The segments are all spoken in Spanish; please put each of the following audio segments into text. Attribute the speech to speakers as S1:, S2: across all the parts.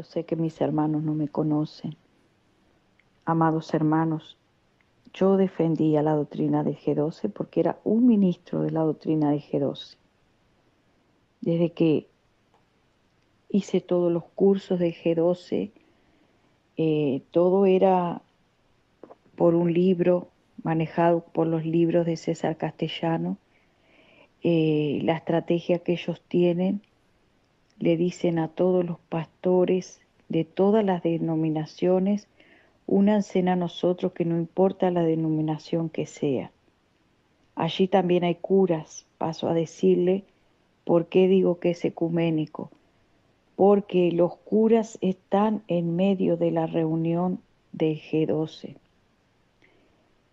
S1: Yo sé que mis hermanos no me conocen. Amados hermanos, yo defendía la doctrina de G12 porque era un ministro de la doctrina de G12. Desde que hice todos los cursos de G12, todo era por un libro, manejado por los libros de César Castellano. La estrategia que ellos tienen, le dicen a todos los pastores de todas las denominaciones: únanse a nosotros, que no importa la denominación que sea. Allí también hay curas. Paso a decirle por qué digo que es ecuménico. Porque los curas están en medio de la reunión de G12.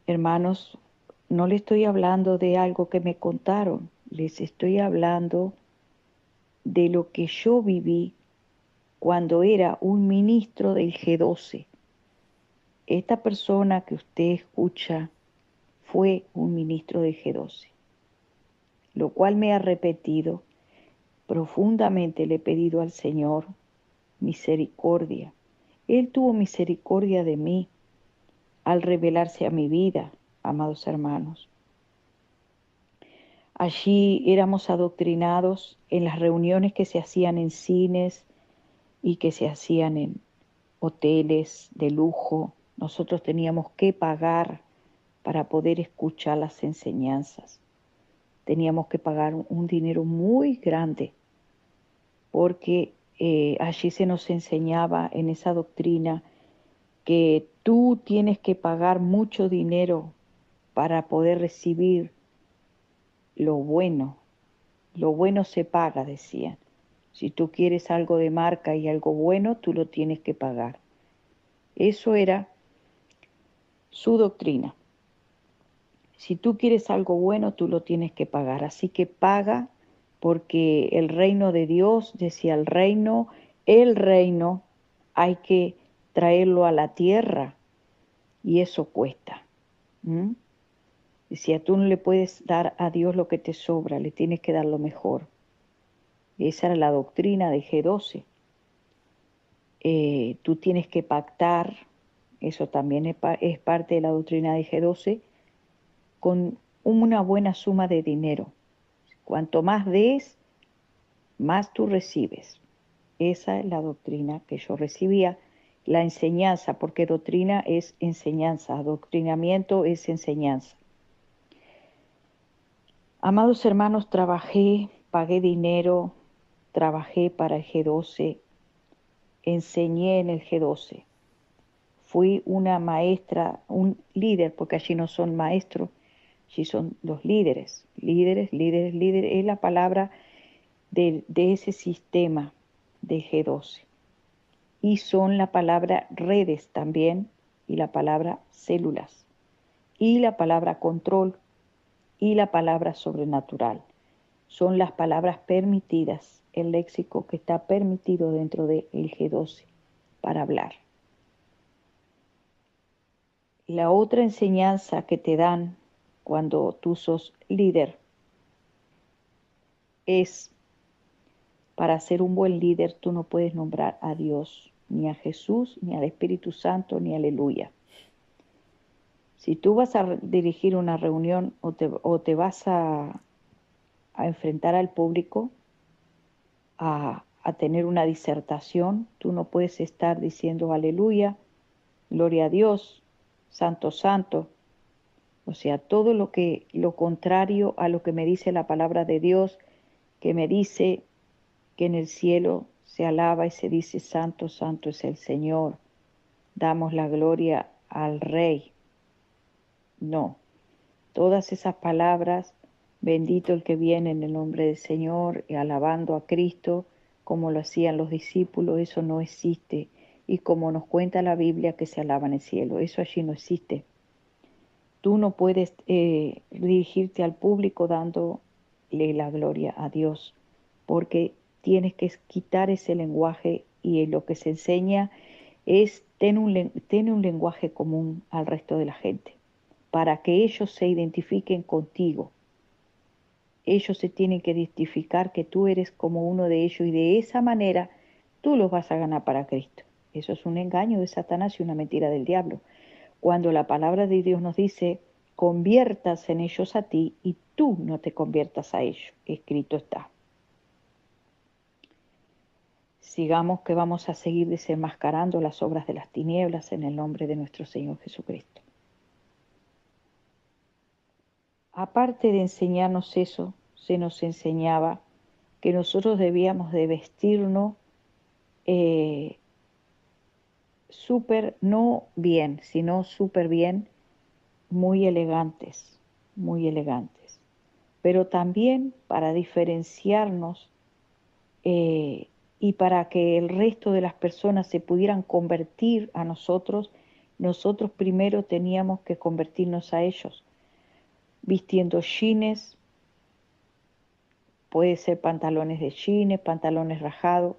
S1: Hermanos, no les estoy hablando de algo que me contaron, les estoy hablando de lo que yo viví cuando era un ministro del G12. Esta persona que usted escucha fue un ministro del G12, lo cual me ha repetido. Profundamente le he pedido al Señor misericordia. Él tuvo misericordia de mí al revelarse a mi vida, amados hermanos. Allí éramos adoctrinados en las reuniones que se hacían en cines y que se hacían en hoteles de lujo. Nosotros teníamos que pagar para poder escuchar las enseñanzas. Teníamos que pagar un dinero muy grande porque allí se nos enseñaba en esa doctrina que tú tienes que pagar mucho dinero para poder recibir lo bueno. Lo bueno se paga, decían. Si tú quieres algo de marca y algo bueno, tú lo tienes que pagar. Eso era su doctrina. Si tú quieres algo bueno, tú lo tienes que pagar. Así que paga, porque el reino de Dios, decía el reino, hay que traerlo a la tierra y eso cuesta. Decía, tú no le puedes dar a Dios lo que te sobra, le tienes que dar lo mejor. Esa era la doctrina de G12. Tú tienes que pactar, eso también es parte de la doctrina de G12, con una buena suma de dinero. Cuanto más des, más tú recibes. Esa es la doctrina que yo recibía, la enseñanza, porque doctrina es enseñanza, adoctrinamiento es enseñanza. Amados hermanos, trabajé, pagué dinero, trabajé para el G12, enseñé en el G12. Fui una maestra, un líder, porque allí no son maestros, allí son los líderes. Líderes, es la palabra de ese sistema de G12. Y son la palabra redes también, y la palabra células, y la palabra control, y la palabra sobrenatural. Son las palabras permitidas, el léxico que está permitido dentro del G12 para hablar. La otra enseñanza que te dan cuando tú sos líder es: para ser un buen líder tú no puedes nombrar a Dios, ni a Jesús, ni al Espíritu Santo, ni aleluya. Si tú vas a dirigir una reunión o te vas a enfrentar al público, a tener una disertación, tú no puedes estar diciendo aleluya, gloria a Dios, santo, santo. O sea, todo lo contrario a lo que me dice la palabra de Dios, que me dice que en el cielo se alaba y se dice santo, santo es el Señor, damos la gloria al Rey. No, todas esas palabras, bendito el que viene en el nombre del Señor, y alabando a Cristo, como lo hacían los discípulos, eso no existe. Y como nos cuenta la Biblia que se alaba en el cielo, eso allí no existe. Tú no puedes dirigirte al público dándole la gloria a Dios, porque tienes que quitar ese lenguaje, y lo que se enseña es tener un lenguaje común al resto de la gente, para que ellos se identifiquen contigo. Ellos se tienen que identificar que tú eres como uno de ellos, y de esa manera tú los vas a ganar para Cristo. Eso es un engaño de Satanás y una mentira del diablo. Cuando la palabra de Dios nos dice, conviertas en ellos a ti y tú no te conviertas a ellos. Escrito está. Sigamos que vamos a seguir desenmascarando las obras de las tinieblas en el nombre de nuestro Señor Jesucristo. Aparte de enseñarnos eso, se nos enseñaba que nosotros debíamos de vestirnos súper, no bien, sino súper bien, muy elegantes, muy elegantes. Pero también para diferenciarnos y para que el resto de las personas se pudieran convertir a nosotros, nosotros primero teníamos que convertirnos a ellos, vistiendo jeans, puede ser pantalones de jeans, pantalones rajados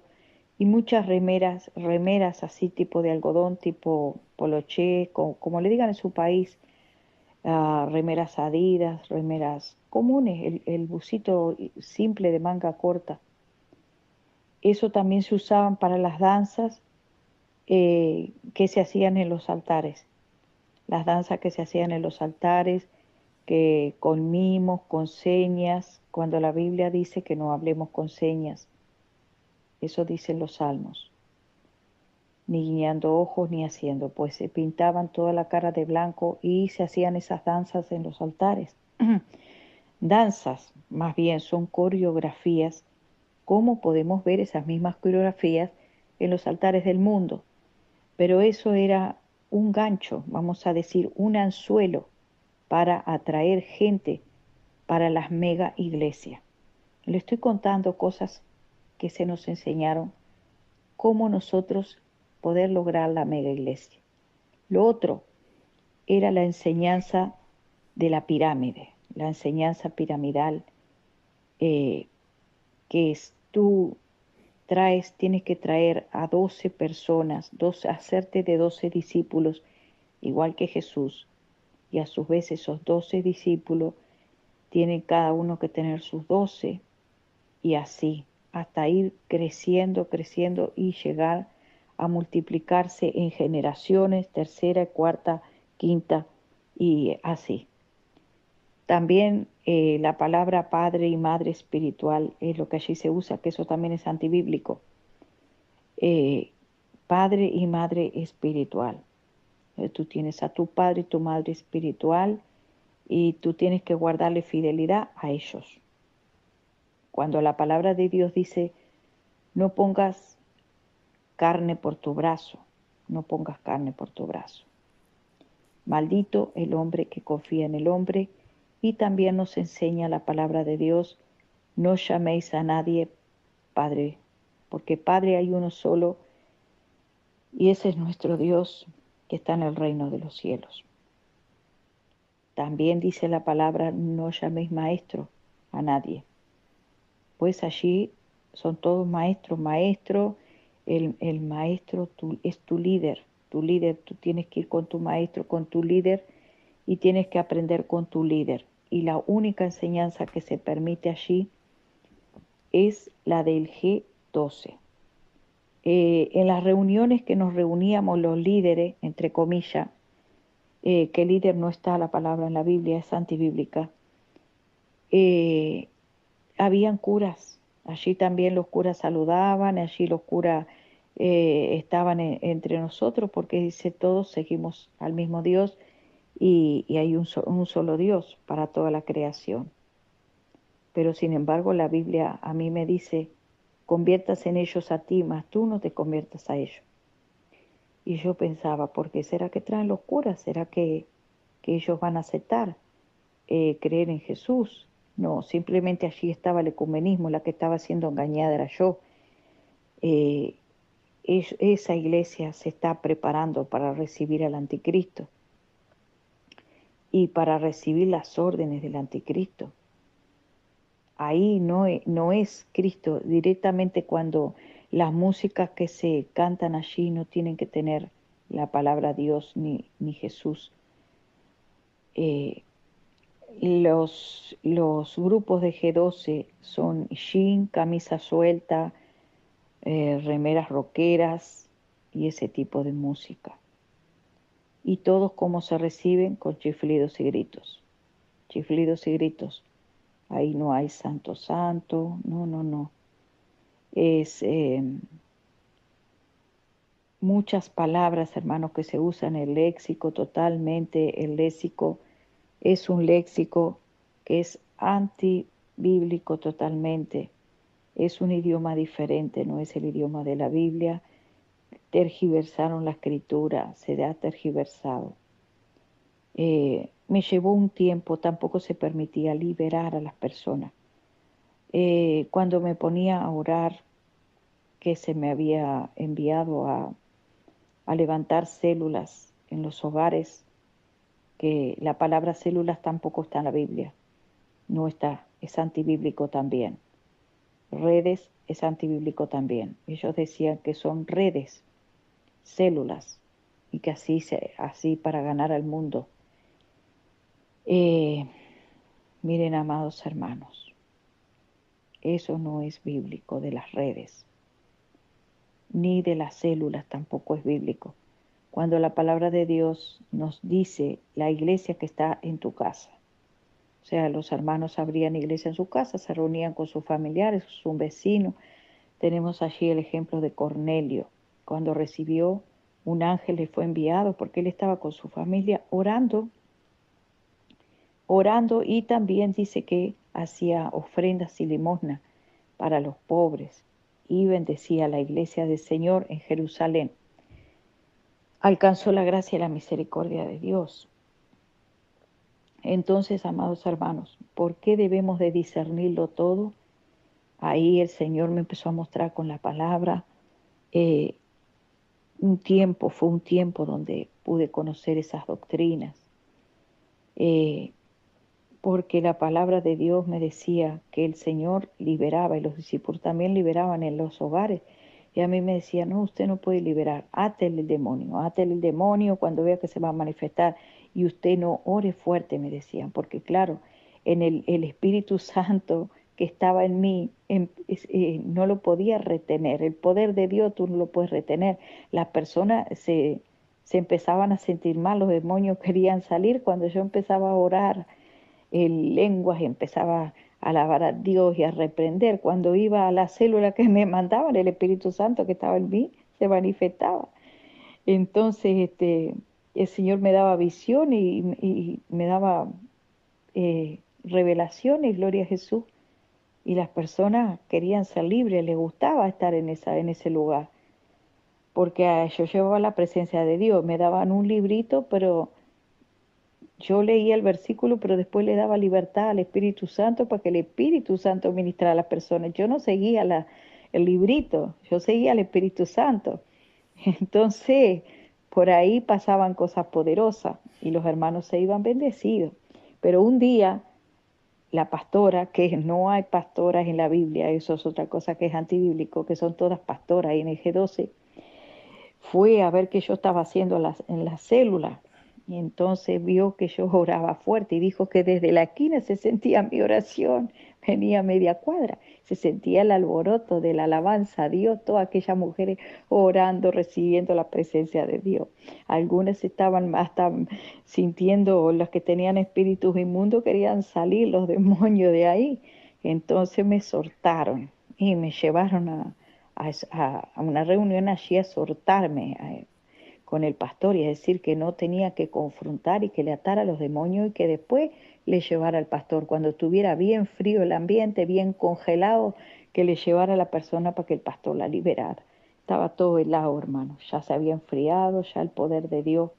S1: y muchas remeras así tipo de algodón, tipo poloché, como le digan en su país, remeras adidas, remeras comunes, el busito simple de manga corta. Eso también se usaban para las danzas que se hacían en los altares. Las danzas que se hacían en los altares, que con mimos, con señas, cuando la Biblia dice que no hablemos con señas. Eso dicen los salmos. Ni guiñando ojos ni haciendo, pues se pintaban toda la cara de blanco y se hacían esas danzas en los altares. Danzas, más bien, son coreografías. ¿Cómo podemos ver esas mismas coreografías en los altares del mundo? Pero eso era un gancho, vamos a decir, un anzuelo para atraer gente para las mega iglesias. Le estoy contando cosas que se nos enseñaron, cómo nosotros poder lograr la mega iglesia. Lo otro era la enseñanza de la pirámide, la enseñanza piramidal, que es tú tienes que traer a 12 personas, hacerte de 12 discípulos, igual que Jesús, y a su vez esos 12 discípulos tienen cada uno que tener sus 12, y así, hasta ir creciendo, creciendo y llegar a multiplicarse en generaciones, tercera, cuarta, quinta, y así. También la palabra padre y madre espiritual es lo que allí se usa, que eso también es antibíblico. Padre y madre espiritual. Tú tienes a tu padre y tu madre espiritual y tú tienes que guardarle fidelidad a ellos. Cuando la palabra de Dios dice, no pongas carne por tu brazo, no pongas carne por tu brazo. Maldito el hombre que confía en el hombre, y también nos enseña la palabra de Dios, no llaméis a nadie Padre, porque Padre hay uno solo, y ese es nuestro Dios que está en el reino de los cielos. También dice la palabra, no llaméis maestro a nadie, pues allí son todos maestros, el maestro es tu líder, tú tienes que ir con tu maestro, con tu líder, y tienes que aprender con tu líder. Y la única enseñanza que se permite allí es la del G12. En las reuniones que nos reuníamos los líderes, entre comillas, que líder no está la palabra en la Biblia, es antibíblica, habían curas. Allí también los curas saludaban, allí los curas estaban entre nosotros, porque dice, todos seguimos al mismo Dios y hay un solo Dios para toda la creación. Pero sin embargo la Biblia a mí me dice, conviertas en ellos a ti, mas tú no te conviertas a ellos. Y yo pensaba, ¿por qué será que traen los curas? ¿Será que ellos van a aceptar creer en Jesús? No, simplemente allí estaba el ecumenismo, la que estaba siendo engañada era yo. Esa iglesia se está preparando para recibir al anticristo y para recibir las órdenes del anticristo. Ahí no es Cristo. Directamente cuando las músicas que se cantan allí no tienen que tener la palabra Dios ni Jesús. Los grupos de G12 son jean, camisa suelta, remeras rockeras y ese tipo de música. Y todos como se reciben con chiflidos y gritos. Chiflidos y gritos. Ahí no hay santo santo, no, no, no. Es muchas palabras, hermanos, que se usan en el léxico totalmente. El léxico es un léxico que es antibíblico totalmente. Es un idioma diferente, no es el idioma de la Biblia. Tergiversaron la escritura, se ha tergiversado. Me llevó un tiempo, tampoco se permitía liberar a las personas. Cuando me ponía a orar, que se me había enviado a levantar células en los hogares, que la palabra células tampoco está en la Biblia, no está, es antibíblico también. Redes es antibíblico también. Ellos decían que son redes, células, y que así para ganar al mundo. Miren, amados hermanos, eso no es bíblico de las redes, ni de las células tampoco es bíblico. Cuando la palabra de Dios nos dice la iglesia que está en tu casa, o sea, los hermanos abrían iglesia en su casa, se reunían con sus familiares, sus vecinos. Tenemos allí el ejemplo de Cornelio, cuando recibió un ángel le fue enviado porque él estaba con su familia orando y también dice que hacía ofrendas y limosna para los pobres y bendecía la iglesia del Señor en Jerusalén. Alcanzó la gracia y la misericordia de Dios. Entonces, amados hermanos, ¿por qué debemos de discernirlo todo? Ahí el Señor me empezó a mostrar con la palabra. Fue un tiempo donde pude conocer esas doctrinas. Porque la palabra de Dios me decía que el Señor liberaba y los discípulos también liberaban en los hogares. Y a mí me decía, no, usted no puede liberar, átele el demonio cuando vea que se va a manifestar y usted no ore fuerte, me decían, porque claro, en el Espíritu Santo que estaba en mí no lo podía retener, el poder de Dios tú no lo puedes retener. Las personas se empezaban a sentir mal, los demonios querían salir cuando yo empezaba a orar en lenguas, empezaba a alabar a Dios y a reprender. Cuando iba a la célula que me mandaban, el Espíritu Santo que estaba en mí se manifestaba. Entonces, el Señor me daba visión y me daba revelaciones, gloria a Jesús. Y las personas querían ser libres, les gustaba estar en ese lugar. Porque yo llevaba la presencia de Dios, me daban un librito, pero yo leía el versículo, pero después le daba libertad al Espíritu Santo para que el Espíritu Santo ministrara a las personas. Yo no seguía el librito, yo seguía al Espíritu Santo. Entonces, por ahí pasaban cosas poderosas y los hermanos se iban bendecidos. Pero un día, la pastora, que no hay pastoras en la Biblia, eso es otra cosa que es antibíblico, que son todas pastoras, y en el G12, fue a ver qué yo estaba haciendo en la célula. Y entonces vio que yo oraba fuerte y dijo que desde la esquina se sentía mi oración, venía media cuadra, se sentía el alboroto de la alabanza a Dios, todas aquellas mujeres orando, recibiendo la presencia de Dios. Algunas estaban hasta sintiendo, las que tenían espíritus inmundos querían salir los demonios de ahí. Entonces me soltaron y me llevaron a una reunión allí a exhortarme con el pastor y a decir que no tenía que confrontar y que le atara a los demonios y que después le llevara al pastor. Cuando estuviera bien frío el ambiente, bien congelado, que le llevara a la persona para que el pastor la liberara. Estaba todo helado, hermano. Ya se había enfriado, ya el poder de Dios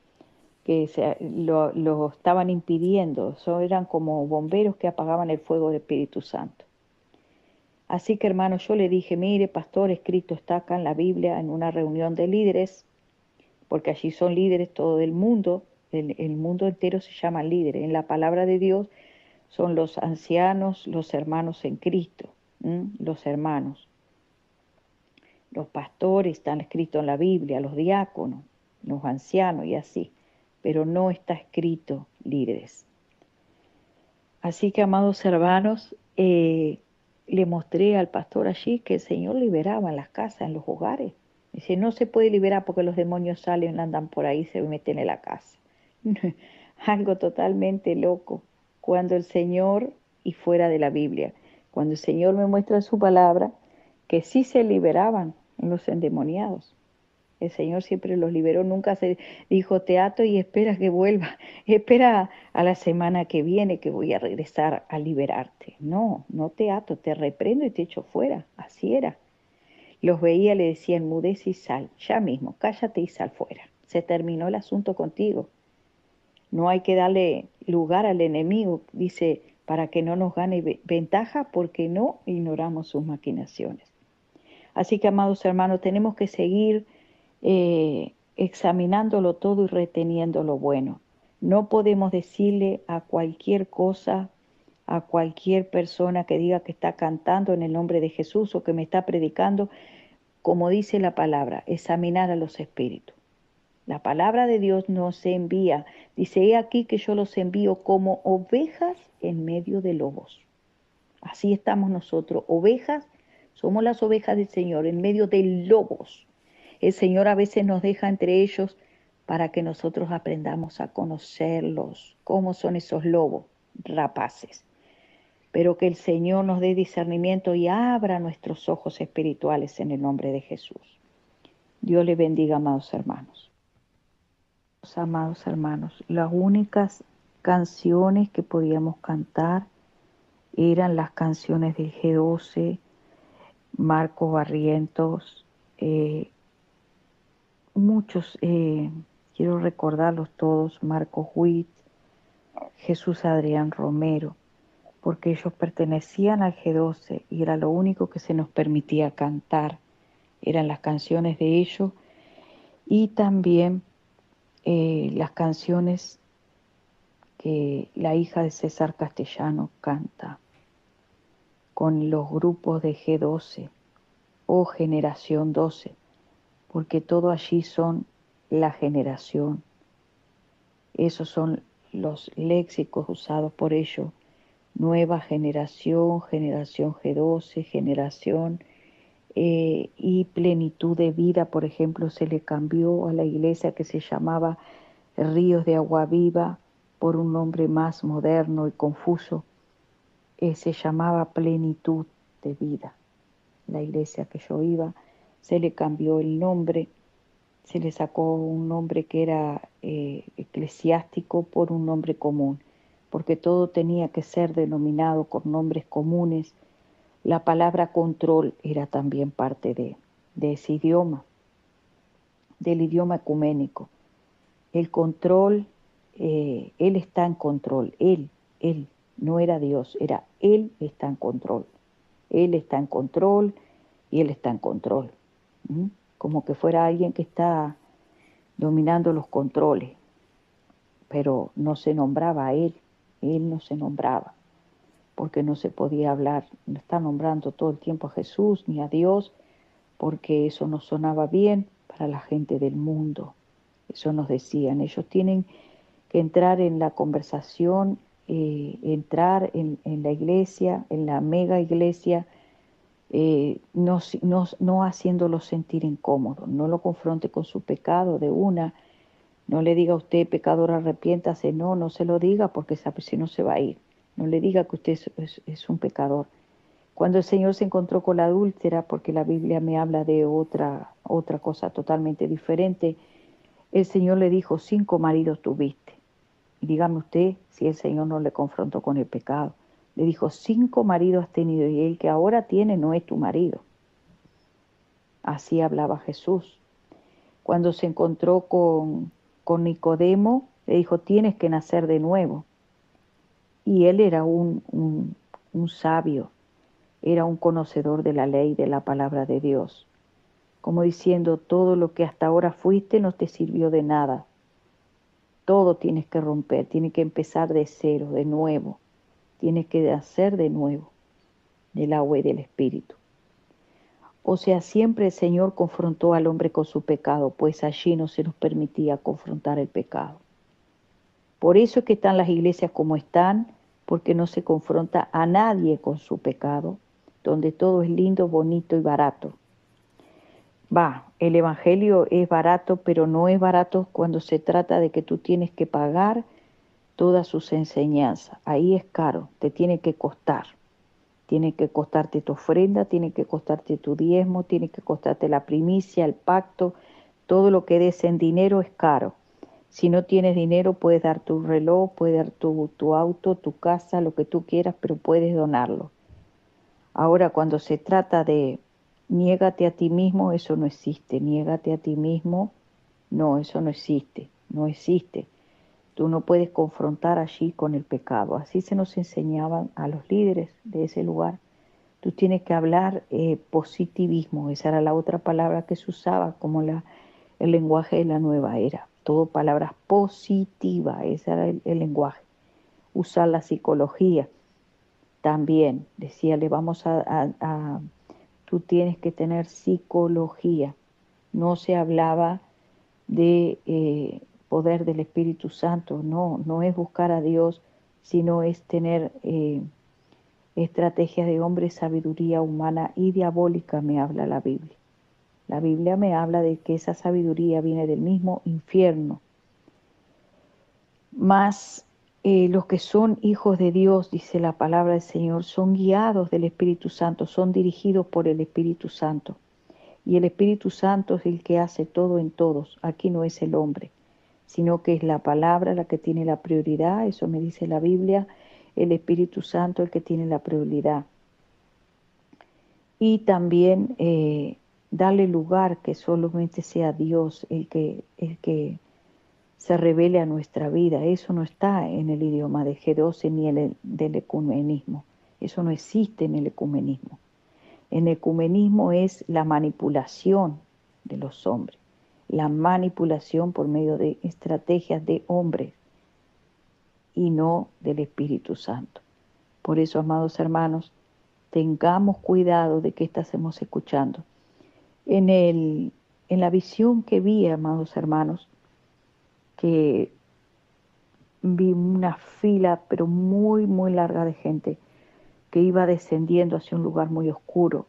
S1: que lo estaban impidiendo. Eran como bomberos que apagaban el fuego del Espíritu Santo. Así que, hermano, yo le dije, mire, pastor, escrito está acá en la Biblia, en una reunión de líderes, porque allí son líderes todo el mundo, el mundo entero se llama líderes. En la palabra de Dios son los ancianos, los hermanos en Cristo, los hermanos. Los pastores están escritos en la Biblia, los diáconos, los ancianos y así, pero no está escrito líderes. Así que, amados hermanos, le mostré al pastor allí que el Señor liberaba en las casas, en los hogares. Dice, no se puede liberar porque los demonios salen, andan por ahí, se meten en la casa. Algo totalmente loco. Cuando el Señor, y fuera de la Biblia, cuando el Señor me muestra en su palabra que sí se liberaban en los endemoniados. El Señor siempre los liberó, nunca se dijo te ato y espera que vuelva, espera a la semana que viene que voy a regresar a liberarte. No, no te ato, te reprendo y te echo fuera. Así era. Los veía, le decía, enmudece y sal, ya mismo, cállate y sal fuera. Se terminó el asunto contigo. No hay que darle lugar al enemigo, dice, para que no nos gane ventaja porque no ignoramos sus maquinaciones. Así que, amados hermanos, tenemos que seguir examinándolo todo y reteniendo lo bueno. No podemos decirle a cualquier cosa, a cualquier persona que diga que está cantando en el nombre de Jesús o que me está predicando, como dice la palabra, examinar a los espíritus. La palabra de Dios nos envía, dice, he aquí que yo los envío como ovejas en medio de lobos. Así estamos nosotros, ovejas, somos las ovejas del Señor en medio de lobos. El Señor a veces nos deja entre ellos para que nosotros aprendamos a conocerlos, cómo son esos lobos rapaces. Pero que el Señor nos dé discernimiento y abra nuestros ojos espirituales en el nombre de Jesús. Dios les bendiga, amados hermanos. Amados hermanos, las únicas canciones que podíamos cantar eran las canciones del G12, Marcos Barrientos, muchos, quiero recordarlos todos, Marcos Witt, Jesús Adrián Romero, porque ellos pertenecían al G12 y era lo único que se nos permitía cantar, eran las canciones de ellos y también las canciones que la hija de César Castellano canta con los grupos de G12 o Generación 12, porque todo allí son la generación. Esos son los léxicos usados por ellos. Nueva generación, generación G12, generación y plenitud de vida, por ejemplo, se le cambió a la iglesia que se llamaba Ríos de Agua Viva por un nombre más moderno y confuso. Se llamaba Plenitud de Vida. La iglesia que yo iba, se le cambió el nombre, se le sacó un nombre que era eclesiástico por un nombre común, porque todo tenía que ser denominado con nombres comunes. La palabra control era también parte de ese idioma, del idioma ecuménico. El control, Él está en control, Él, no era Dios, era Él está en control. Él está en control y Él está en control. Como que fuera alguien que está dominando los controles, pero no se nombraba a Él no se nombraba, porque no se podía hablar, no está nombrando todo el tiempo a Jesús ni a Dios, porque eso no sonaba bien para la gente del mundo. Eso nos decían, ellos tienen que entrar en la conversación, entrar en la iglesia, en la mega iglesia, no haciéndolo sentir incómodo, no lo confronte con su pecado de una, no le diga a usted, pecador, arrepiéntase, no se lo diga porque si no se va a ir, no le diga que usted es un pecador. Cuando el Señor se encontró con la adúltera, porque la Biblia me habla de otra cosa totalmente diferente, el Señor le dijo, 5 maridos tuviste. Y dígame usted si el Señor no le confrontó con el pecado. Le dijo, 5 maridos has tenido y el que ahora tiene no es tu marido. Así hablaba Jesús. Cuando se encontró con Nicodemo, le dijo, tienes que nacer de nuevo. Y él era un sabio, era un conocedor de la ley, de la palabra de Dios. Como diciendo, todo lo que hasta ahora fuiste no te sirvió de nada. Todo tienes que romper, tienes que empezar de cero, de nuevo. Tienes que nacer de nuevo, del agua y del Espíritu. O sea, siempre el Señor confrontó al hombre con su pecado, pues allí no se nos permitía confrontar el pecado. Por eso es que están las iglesias como están, porque no se confronta a nadie con su pecado, donde todo es lindo, bonito y barato. El Evangelio es barato, pero no es barato cuando se trata de que tú tienes que pagar todas sus enseñanzas. Ahí es caro, te tiene que costar. Tiene que costarte tu ofrenda, tiene que costarte tu diezmo, tiene que costarte la primicia, el pacto. Todo lo que des en dinero es caro. Si no tienes dinero, puedes dar tu reloj, puedes dar tu auto, tu casa, lo que tú quieras, pero puedes donarlo. Ahora, cuando se trata de niégate a ti mismo, eso no existe. Niégate a ti mismo, no, eso no existe. No existe. Tú no puedes confrontar allí con el pecado. Así se nos enseñaban a los líderes de ese lugar. Tú tienes que hablar positivismo. Esa era la otra palabra que se usaba como el lenguaje de la nueva era. Todo palabras positivas. Ese era el lenguaje. Usar la psicología también. Decía, tú tienes que tener psicología. No se hablaba de poder del Espíritu Santo, no es buscar a Dios, sino es tener estrategias de hombre, sabiduría humana y diabólica, me habla la Biblia. La Biblia me habla de que esa sabiduría viene del mismo infierno. Más los que son hijos de Dios, dice la palabra del Señor, son guiados del Espíritu Santo, son dirigidos por el Espíritu Santo. Y el Espíritu Santo es el que hace todo en todos. Aquí no es el hombre, sino que es la palabra la que tiene la prioridad. Eso me dice la Biblia. El Espíritu Santo el que tiene la prioridad. Y también darle lugar que solamente sea Dios el que se revele a nuestra vida. Eso no está en el idioma de G12 ni en el del ecumenismo. Eso no existe en el ecumenismo. En el ecumenismo es la manipulación de los hombres, la manipulación por medio de estrategias de hombres y no del Espíritu Santo. Por eso, amados hermanos, tengamos cuidado de qué estamos escuchando. En la visión que vi, amados hermanos, que vi una fila, pero muy, muy larga de gente que iba descendiendo hacia un lugar muy oscuro,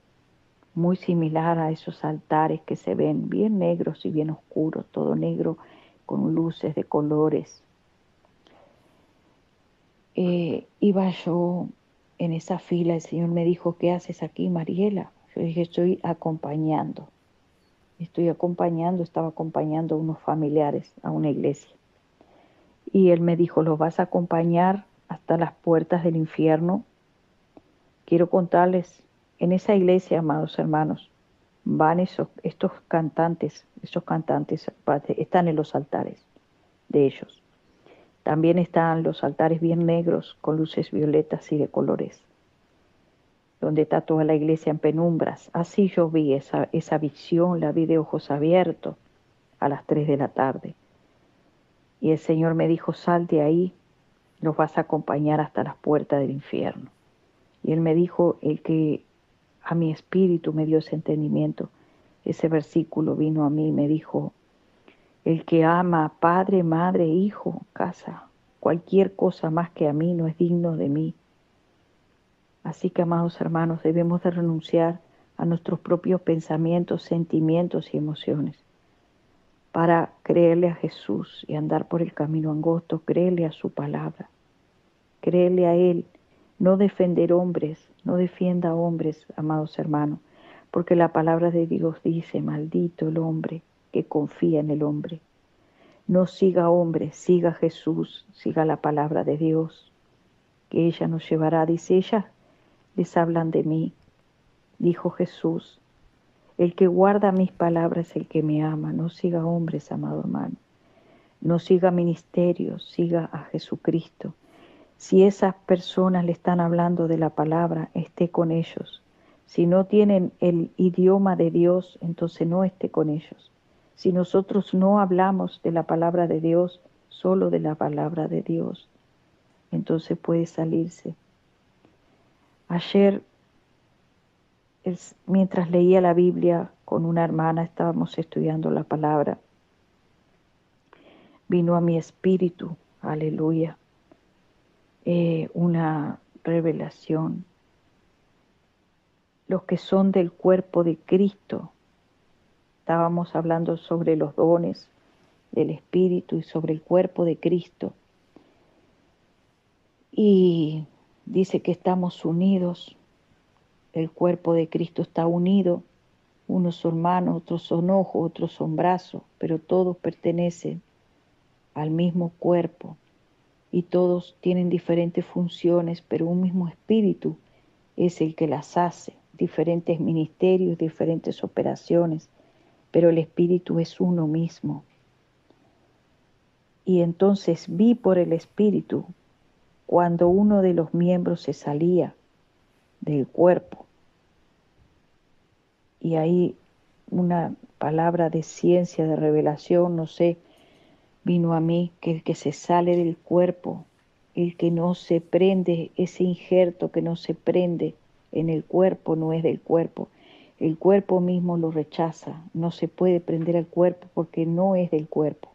S1: muy similar a esos altares que se ven bien negros y bien oscuros, todo negro con luces de colores. Iba yo en esa fila, el Señor me dijo, ¿qué haces aquí, Mariela? Yo dije, estaba acompañando a unos familiares a una iglesia. Y Él me dijo, ¿los vas a acompañar hasta las puertas del infierno? Quiero contarles, en esa iglesia, amados hermanos, van estos cantantes están en los altares de ellos. También están los altares bien negros con luces violetas y de colores, donde está toda la iglesia en penumbras. Así yo vi esa visión, la vi de ojos abiertos a las 3 de la tarde. Y el Señor me dijo, sal de ahí, los vas a acompañar hasta las puertas del infierno. Y Él me dijo, el que a mi espíritu me dio ese entendimiento, ese versículo vino a mí y me dijo, el que ama a padre, madre, hijo, casa, cualquier cosa más que a mí no es digno de mí. Así que, amados hermanos, debemos de renunciar a nuestros propios pensamientos, sentimientos y emociones para creerle a Jesús y andar por el camino angosto, creerle a su palabra, creerle a Él, no defender hombres, no defienda hombres, amados hermanos, porque la palabra de Dios dice, maldito el hombre que confía en el hombre. No siga hombres, siga a Jesús, siga la palabra de Dios, que ella nos llevará. Dice, ellas les hablan de mí, dijo Jesús. El que guarda mis palabras es el que me ama. No siga hombres, amado hermano. No siga ministerios, siga a Jesucristo. Si esas personas le están hablando de la palabra, esté con ellos. Si no tienen el idioma de Dios, entonces no esté con ellos. Si nosotros no hablamos de la palabra de Dios, solo de la palabra de Dios, entonces puede salirse. Ayer, mientras leía la Biblia con una hermana, estábamos estudiando la palabra, vino a mi espíritu, aleluya, una revelación los que son del cuerpo de Cristo. Estábamos hablando sobre los dones del Espíritu y sobre el cuerpo de Cristo. Y dice que estamos unidos, el cuerpo de Cristo está unido, unos son manos, otros son ojos, otros son brazos, pero todos pertenecen al mismo cuerpo y todos tienen diferentes funciones, pero un mismo Espíritu es el que las hace, diferentes ministerios, diferentes operaciones, pero el Espíritu es uno mismo. Y entonces vi por el Espíritu cuando uno de los miembros se salía del cuerpo. Y ahí una palabra de ciencia, de revelación, no sé, vino a mí, que el que se sale del cuerpo, el que no se prende, ese injerto que no se prende en el cuerpo no es del cuerpo. El cuerpo mismo lo rechaza, no se puede prender al cuerpo porque no es del cuerpo.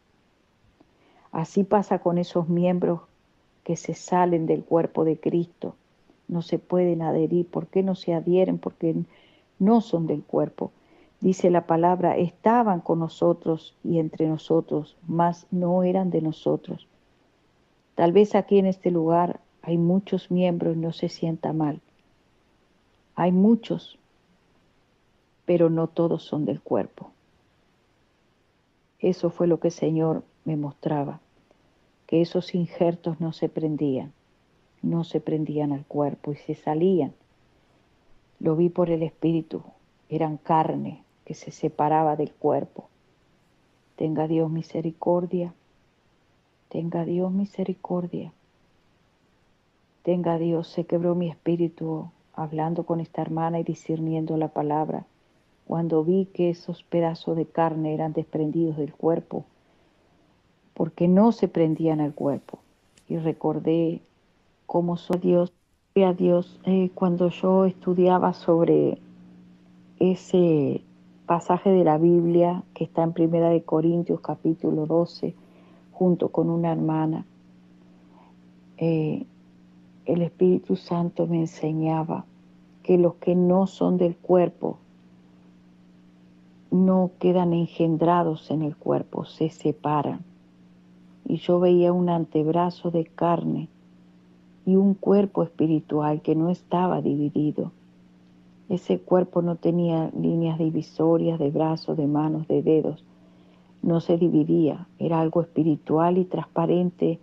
S1: Así pasa con esos miembros que se salen del cuerpo de Cristo. No se pueden adherir. ¿Por qué no se adhieren? Porque no son del cuerpo. Dice la palabra, estaban con nosotros y entre nosotros, mas no eran de nosotros. Tal vez aquí en este lugar hay muchos miembros y no se sienta mal. Hay muchos, pero no todos son del cuerpo. Eso fue lo que el Señor me mostraba, que esos injertos no se prendían al cuerpo y se salían. Lo vi por el Espíritu, eran carne que se separaba del cuerpo. Tenga Dios misericordia, tenga Dios misericordia. Tenga Dios, se quebró mi espíritu hablando con esta hermana y discerniendo la palabra. Cuando vi que esos pedazos de carne eran desprendidos del cuerpo, porque no se prendían al cuerpo. Y recordé cómo soy a Dios cuando yo estudiaba sobre ese pasaje de la Biblia que está en 1 Corintios capítulo 12, junto con una hermana. El Espíritu Santo me enseñaba que los que no son del cuerpo no quedan engendrados en el cuerpo, se separan. Y yo veía un antebrazo de carne y un cuerpo espiritual que no estaba dividido. Ese cuerpo no tenía líneas divisorias de brazos, de manos, de dedos. No se dividía, era algo espiritual y transparente,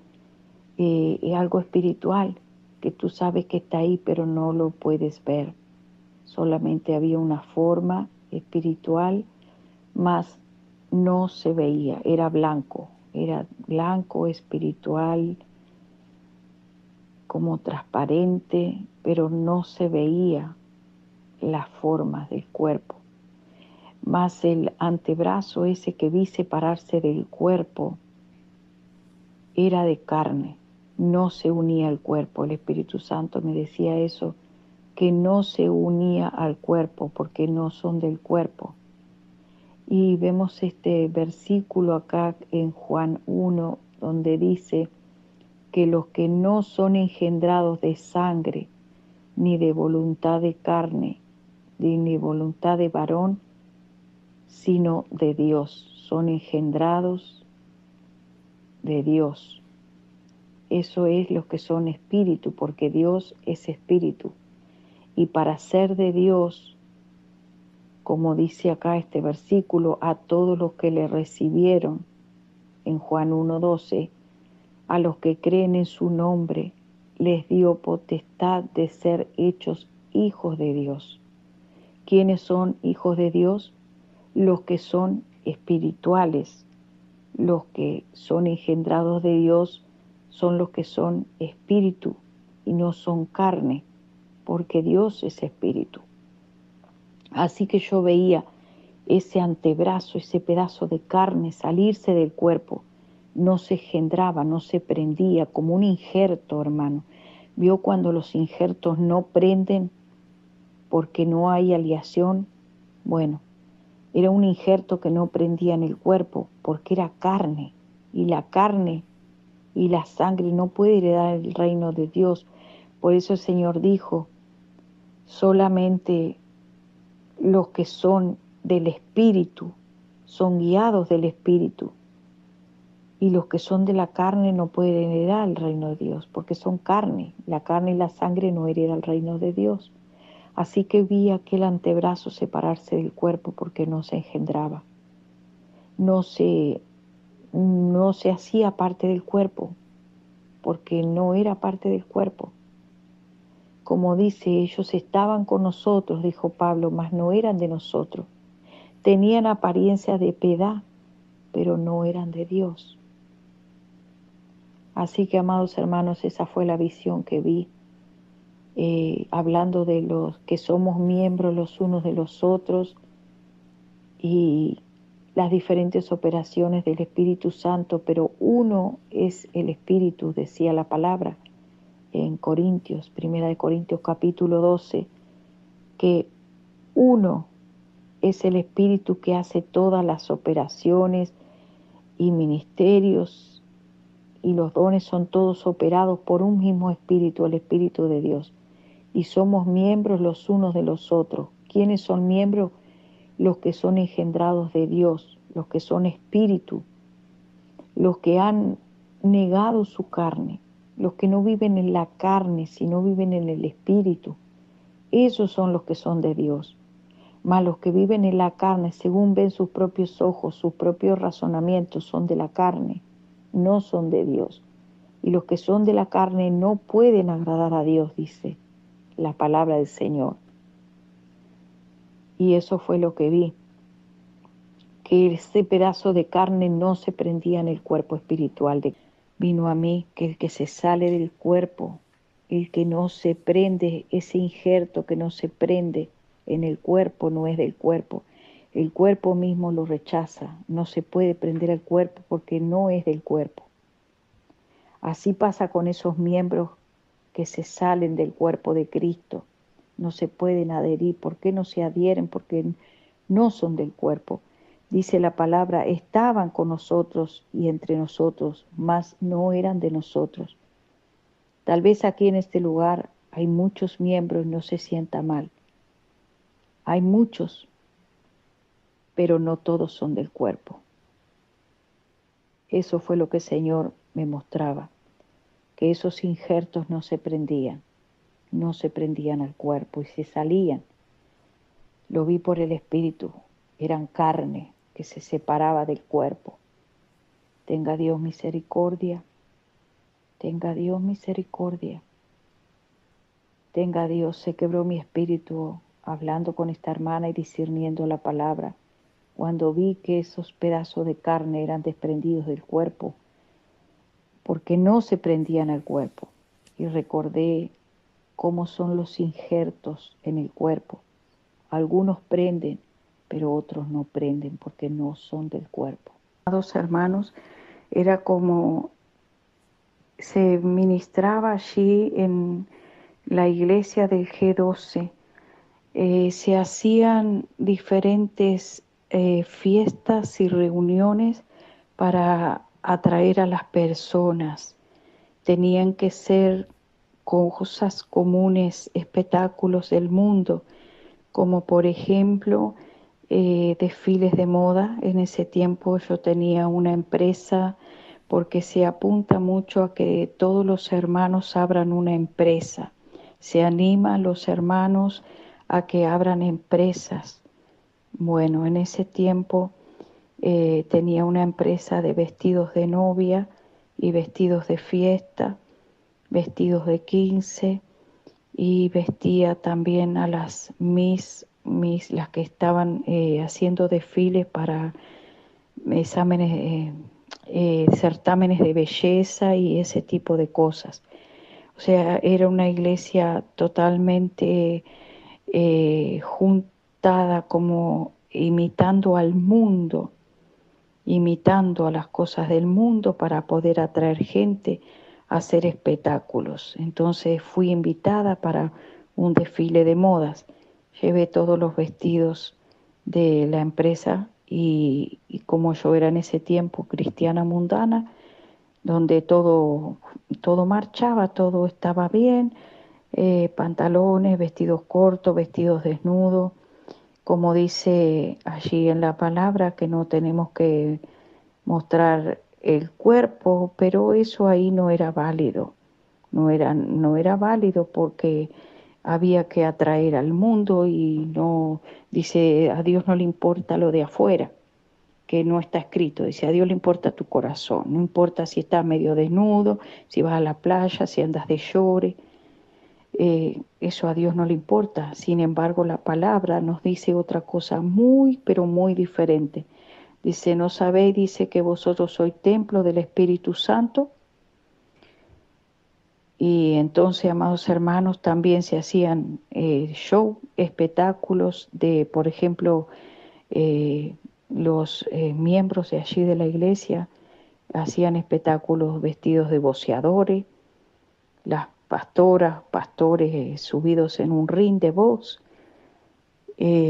S1: algo espiritual que tú sabes que está ahí pero no lo puedes ver. Solamente había una forma espiritual, mas no se veía, era blanco espiritual, como transparente, pero no se veía las formas del cuerpo. Mas el antebrazo ese que vi separarse del cuerpo era de carne, no se unía al cuerpo. El Espíritu Santo me decía eso, que no se unía al cuerpo porque no son del cuerpo. Y vemos este versículo acá en Juan 1, donde dice que los que no son engendrados de sangre, ni de voluntad de carne, ni voluntad de varón, sino de Dios, son engendrados de Dios. Eso es los que son espíritu, porque Dios es espíritu. Y para ser de Dios, como dice acá este versículo, a todos los que le recibieron, en Juan 1:12, a los que creen en su nombre, les dio potestad de ser hechos hijos de Dios. ¿Quiénes son hijos de Dios? Los que son espirituales, los que son engendrados de Dios son los que son espíritu y no son carne, porque Dios es espíritu. Así que yo veía ese antebrazo, ese pedazo de carne salirse del cuerpo, no se engendraba, no se prendía, como un injerto, hermano. ¿Vio cuando los injertos no prenden porque no hay aleación? Bueno, era un injerto que no prendía en el cuerpo porque era carne, y la carne y la sangre no puede heredar el reino de Dios. Por eso el Señor dijo, solamente los que son del Espíritu son guiados del Espíritu, y los que son de la carne no pueden heredar el reino de Dios, porque son carne. La carne y la sangre no heredan el reino de Dios. Así que vi aquel antebrazo separarse del cuerpo porque no se engendraba. No se hacía parte del cuerpo, porque no era parte del cuerpo. Como dice, ellos estaban con nosotros, dijo Pablo, mas no eran de nosotros. Tenían apariencia de piedad, pero no eran de Dios. Así que, amados hermanos, esa fue la visión que vi, hablando de los que somos miembros los unos de los otros y las diferentes operaciones del Espíritu Santo, pero uno es el Espíritu, decía la palabra en Corintios, 1 Corintios capítulo 12, que uno es el Espíritu que hace todas las operaciones y ministerios, y los dones son todos operados por un mismo Espíritu, el Espíritu de Dios. Y somos miembros los unos de los otros. ¿Quiénes son miembros? Los que son engendrados de Dios, los que son espíritu, los que han negado su carne, los que no viven en la carne, sino viven en el espíritu. Esos son los que son de Dios. Mas los que viven en la carne, según ven sus propios ojos, sus propios razonamientos, son de la carne, no son de Dios. Y los que son de la carne no pueden agradar a Dios, dice la palabra del Señor. Y eso fue lo que vi, que ese pedazo de carne no se prendía en el cuerpo espiritual. Vino a mí que el que se sale del cuerpo, el que no se prende, ese injerto que no se prende en el cuerpo no es del cuerpo. El cuerpo mismo lo rechaza, no se puede prender al cuerpo porque no es del cuerpo. Así pasa con esos miembros que se salen del cuerpo de Cristo. No se pueden adherir. ¿Por qué no se adhieren? Porque no son del cuerpo. Dice la palabra, estaban con nosotros y entre nosotros, mas no eran de nosotros. Tal vez aquí en este lugar hay muchos miembros y no se sienta mal. Hay muchos, pero no todos son del cuerpo. Eso fue lo que el Señor me mostraba, que esos injertos no se prendían al cuerpo y se salían. Lo vi por el Espíritu, eran carne que se separaba del cuerpo. Tenga Dios misericordia, tenga Dios misericordia. Tenga Dios, se quebró mi espíritu hablando con esta hermana y discerniendo la palabra. Cuando vi que esos pedazos de carne eran desprendidos del cuerpo, porque no se prendían al cuerpo. Y recordé cómo son los injertos en el cuerpo. Algunos prenden, pero otros no prenden porque no son del cuerpo. Amados hermanos, era como se ministraba allí en la iglesia del G12. Se hacían diferentes fiestas y reuniones para atraer a las personas. Tenían que ser cosas comunes, espectáculos del mundo, como por ejemplo desfiles de moda. En ese tiempo yo tenía una empresa, porque se apunta mucho a que todos los hermanos abran una empresa. Se anima a los hermanos a que abran empresas. Bueno, en ese tiempo tenía una empresa de vestidos de novia y vestidos de fiesta, vestidos de 15, y vestía también a las las que estaban haciendo desfiles para exámenes, certámenes de belleza y ese tipo de cosas. O sea, era una iglesia totalmente juntada, como imitando al mundo, imitando a las cosas del mundo para poder atraer gente a hacer espectáculos. Entonces fui invitada para un desfile de modas. Llevé todos los vestidos de la empresa y como yo era en ese tiempo cristiana mundana, donde todo marchaba, todo estaba bien, pantalones, vestidos cortos, vestidos desnudos, como dice allí en la palabra, que no tenemos que mostrar el cuerpo, pero eso ahí no era válido, no era válido porque había que atraer al mundo y no, dice, a Dios no le importa lo de afuera, que no está escrito, dice, a Dios le importa tu corazón, no importa si estás medio desnudo, si vas a la playa, si andas de llore, eso a Dios no le importa. Sin embargo, la palabra nos dice otra cosa muy, pero muy diferente. Dice, ¿no sabéis? Dice que vosotros sois templo del Espíritu Santo. Y entonces, amados hermanos, también se hacían show, espectáculos de, por ejemplo, los miembros de allí de la iglesia hacían espectáculos vestidos de voceadores, las pastoras, pastores subidos en un ring de voz,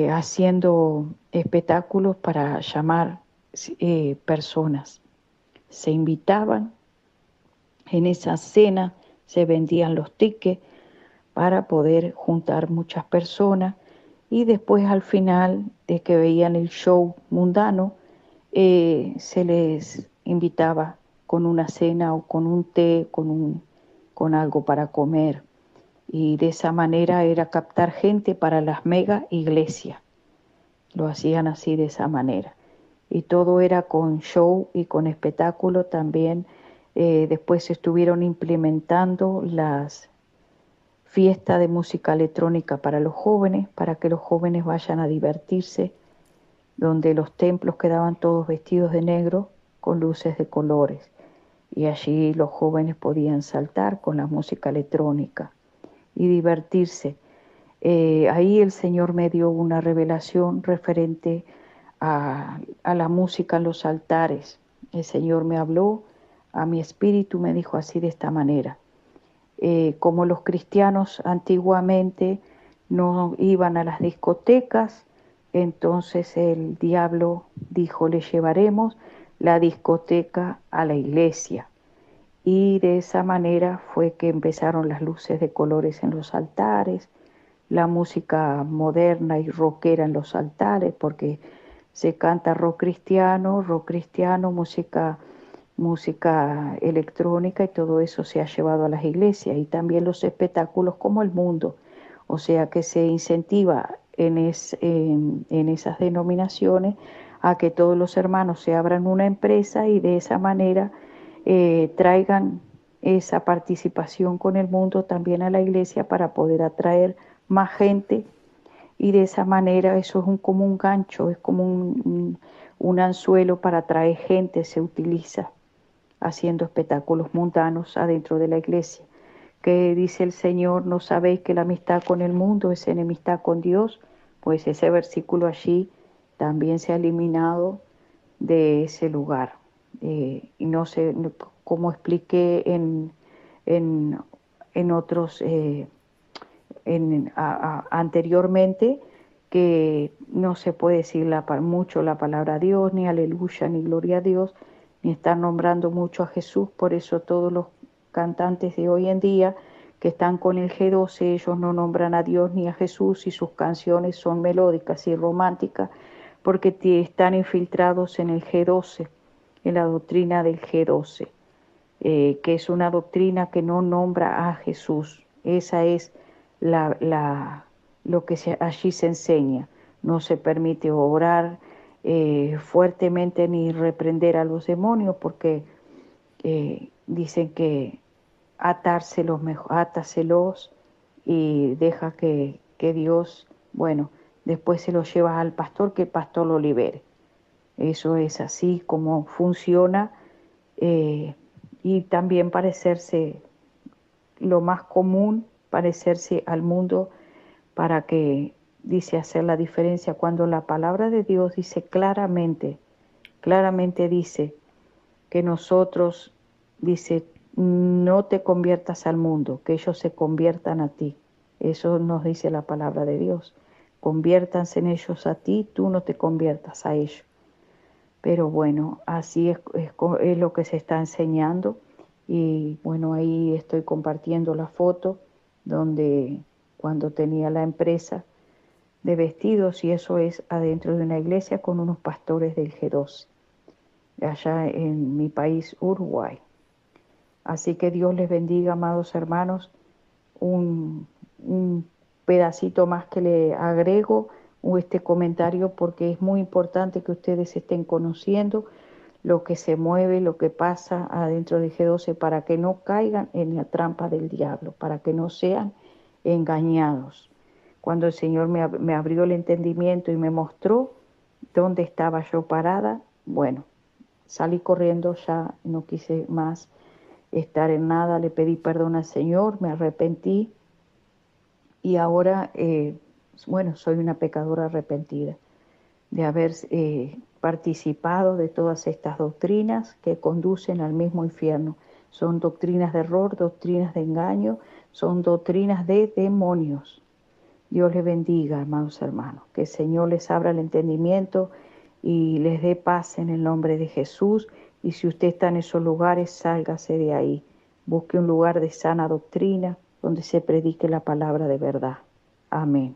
S1: haciendo espectáculos para llamar personas. Se invitaban, en esa cena se vendían los tickets para poder juntar muchas personas y después al final de que veían el show mundano, se les invitaba con una cena o con un té, con algo para comer. Y de esa manera era captar gente para las mega iglesias. Lo hacían así de esa manera. Y todo era con show y con espectáculo también. Después se estuvieron implementando las fiestas de música electrónica para los jóvenes, para que los jóvenes vayan a divertirse, donde los templos quedaban todos vestidos de negro con luces de colores. Y allí los jóvenes podían saltar con la música electrónica y divertirse. Ahí el Señor me dio una revelación referente a la música en los altares. El Señor me habló a mi espíritu, me dijo así de esta manera. Como los cristianos antiguamente no iban a las discotecas, entonces el diablo dijo, le llevaremos la discoteca a la iglesia. Y de esa manera fue que empezaron las luces de colores en los altares, la música moderna y rockera en los altares, porque se canta rock cristiano, música electrónica y todo eso se ha llevado a las iglesias y también los espectáculos como el mundo. O sea que se incentiva en esas denominaciones a que todos los hermanos se abran una empresa y de esa manera traigan esa participación con el mundo también a la iglesia para poder atraer más gente y de esa manera eso es como un gancho, es como un anzuelo para atraer gente, se utiliza haciendo espectáculos mundanos adentro de la iglesia. Que dice el Señor, ¿no sabéis que la amistad con el mundo es enemistad con Dios? Pues ese versículo allí también se ha eliminado de ese lugar. Y no sé, como expliqué en, en otros, anteriormente, que no se puede decir mucho la palabra Dios, ni aleluya, ni gloria a Dios, ni estar nombrando mucho a Jesús. Por eso todos los cantantes de hoy en día que están con el G12, ellos no nombran a Dios ni a Jesús y sus canciones son melódicas y románticas porque están infiltrados en el G12, en la doctrina del G12, que es una doctrina que no nombra a Jesús. Esa es lo que allí se enseña. No se permite orar fuertemente ni reprender a los demonios porque dicen que átaselos y deja que Dios, bueno, después se los lleva al pastor, que el pastor lo libere. Eso es así como funciona y también parecerse, lo más común, parecerse al mundo para que dice hacer la diferencia cuando la palabra de Dios dice claramente, claramente dice que nosotros, dice, no te conviertas al mundo, que ellos se conviertan a ti. Eso nos dice la palabra de Dios. Conviértanse en ellos a ti, tú no te conviertas a ellos. Pero bueno, así es lo que se está enseñando y bueno, ahí estoy compartiendo la foto donde cuando tenía la empresa de vestidos, y eso es adentro de una iglesia con unos pastores del G12, allá en mi país, Uruguay. Así que Dios les bendiga, amados hermanos. Un pedacito más que le agrego este comentario, porque es muy importante que ustedes estén conociendo lo que se mueve, lo que pasa adentro de G12, para que no caigan en la trampa del diablo, para que no sean engañados. Cuando el Señor me abrió el entendimiento y me mostró dónde estaba yo parada, bueno, salí corriendo, ya no quise más estar en nada, le pedí perdón al Señor, me arrepentí, y ahora, bueno, soy una pecadora arrepentida de haber participado de todas estas doctrinas que conducen al mismo infierno. Son doctrinas de error, doctrinas de engaño, son doctrinas de demonios. Dios les bendiga, amados hermanos, que el Señor les abra el entendimiento y les dé paz en el nombre de Jesús. Y si usted está en esos lugares, sálgase de ahí. Busque un lugar de sana doctrina donde se predique la palabra de verdad. Amén.